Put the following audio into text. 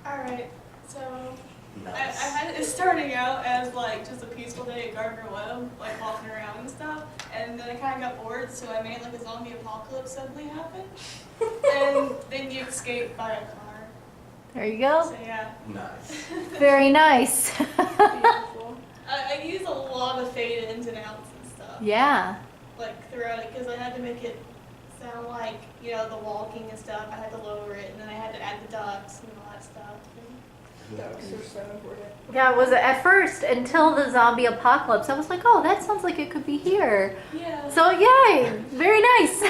Alright, so I Nice. had it starting out as like just a peaceful day at Gardner Webb, like walking around and stuff, and then I kind of got bored, so I made like a zombie apocalypse suddenly happen, and then you escape by a car. There you go. So yeah, Nice. Very nice. beautiful. I use a lot of fade ins and outs and stuff, Yeah. like throughout it, because I had to make it sound like, you know, the walking and stuff. I had to lower it, and then I had to add the ducks and all that stuff. Ducks are so important. Yeah, it was at first until the zombie apocalypse. I was like, oh, that sounds like it could be here. Yeah. So yay, very nice.